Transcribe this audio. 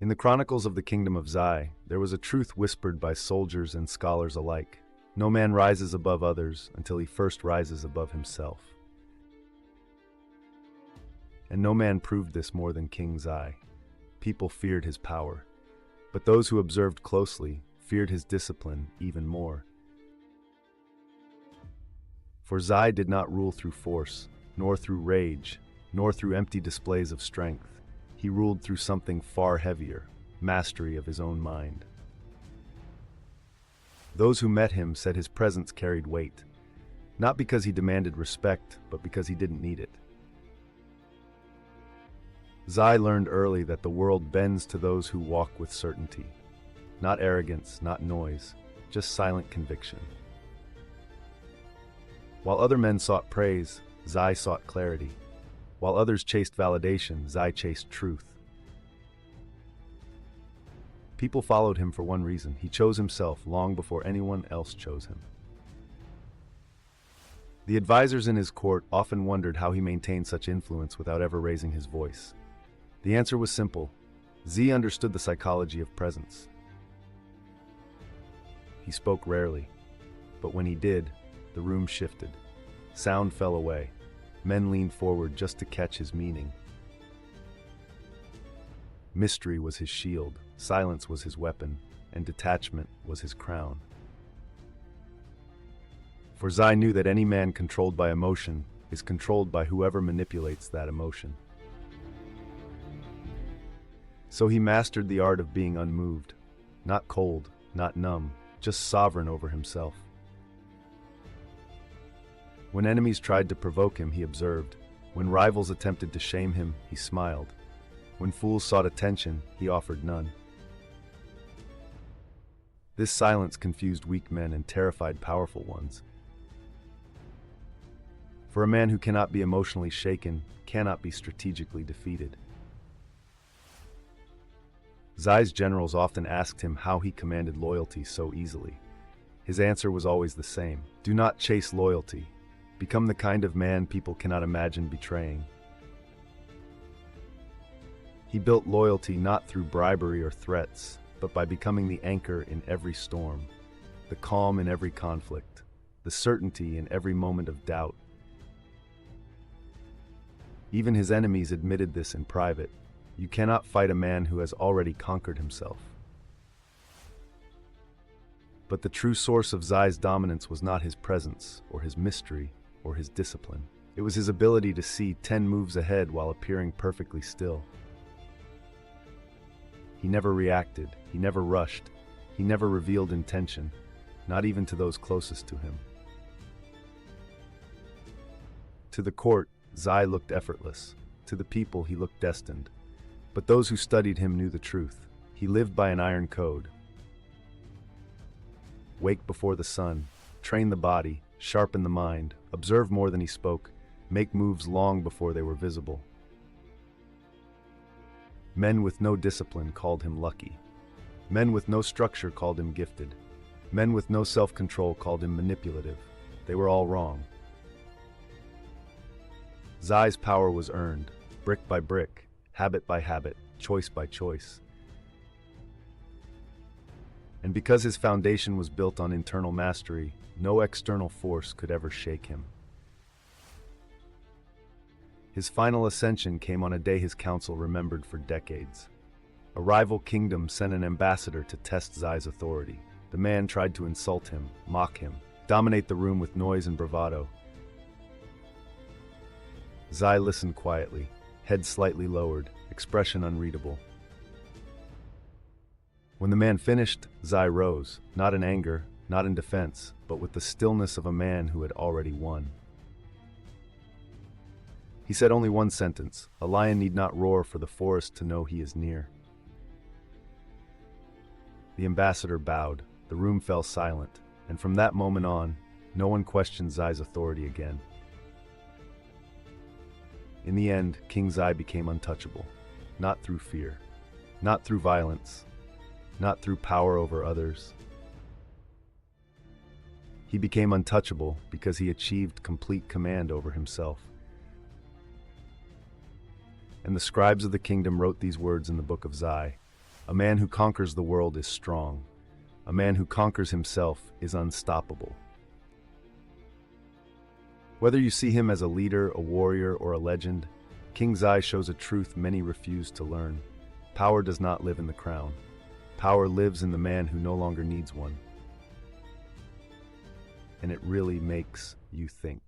In the chronicles of the kingdom of Zai, there was a truth whispered by soldiers and scholars alike. No man rises above others until he first rises above himself. And no man proved this more than King Zai. People feared his power, but those who observed closely feared his discipline even more. For Zai did not rule through force, nor through rage, nor through empty displays of strength. He ruled through something far heavier, mastery of his own mind. Those who met him said his presence carried weight, not because he demanded respect, but because he didn't need it. Zai learned early that the world bends to those who walk with certainty. Not arrogance, not noise, just silent conviction. While other men sought praise, Zai sought clarity. While others chased validation, Zai chased truth. People followed him for one reason: he chose himself long before anyone else chose him. The advisors in his court often wondered how he maintained such influence without ever raising his voice. The answer was simple: Zai understood the psychology of presence. He spoke rarely, but when he did, the room shifted. Sound fell away. Men leaned forward just to catch his meaning. Mystery was his shield, silence was his weapon, and detachment was his crown. For Zai knew that any man controlled by emotion is controlled by whoever manipulates that emotion. So he mastered the art of being unmoved, not cold, not numb, just sovereign over himself. When enemies tried to provoke him, he observed. When rivals attempted to shame him, he smiled. When fools sought attention, he offered none. This silence confused weak men and terrified powerful ones. For a man who cannot be emotionally shaken cannot be strategically defeated. Zai's generals often asked him how he commanded loyalty so easily. His answer was always the same: do not chase loyalty. Become the kind of man people cannot imagine betraying. He built loyalty not through bribery or threats, but by becoming the anchor in every storm, the calm in every conflict, the certainty in every moment of doubt. Even his enemies admitted this in private. You cannot fight a man who has already conquered himself. But the true source of Zai's dominance was not his presence, or his mystery, or his discipline. It was his ability to see 10 moves ahead while appearing perfectly still. He never reacted, he never rushed, he never revealed intention, not even to those closest to him. To the court, Zai looked effortless. To the people, he looked destined. But those who studied him knew the truth. He lived by an iron code. Wake before the sun, train the body, sharpen the mind, observe more than he spoke, make moves long before they were visible. Men with no discipline called him lucky. Men with no structure called him gifted. Men with no self-control called him manipulative. They were all wrong. Zai's power was earned, brick by brick, habit by habit, choice by choice. And because his foundation was built on internal mastery, no external force could ever shake him. His final ascension came on a day his council remembered for decades. A rival kingdom sent an ambassador to test Zai's authority. The man tried to insult him, mock him, dominate the room with noise and bravado. Zai listened quietly, head slightly lowered, expression unreadable. When the man finished, Zai rose, not in anger, not in defense, but with the stillness of a man who had already won. He said only one sentence: a lion need not roar for the forest to know he is near. The ambassador bowed, the room fell silent, and from that moment on, no one questioned Zai's authority again. In the end, King Zai became untouchable, not through fear, not through violence, not through power over others. He became untouchable because he achieved complete command over himself. And the scribes of the kingdom wrote these words in the book of Zai: A man who conquers the world is strong. A man who conquers himself is unstoppable. Whether you see him as a leader, a warrior, or a legend, King Zai shows a truth many refuse to learn. Power does not live in the crown. Power lives in the man who no longer needs one. And it really makes you think.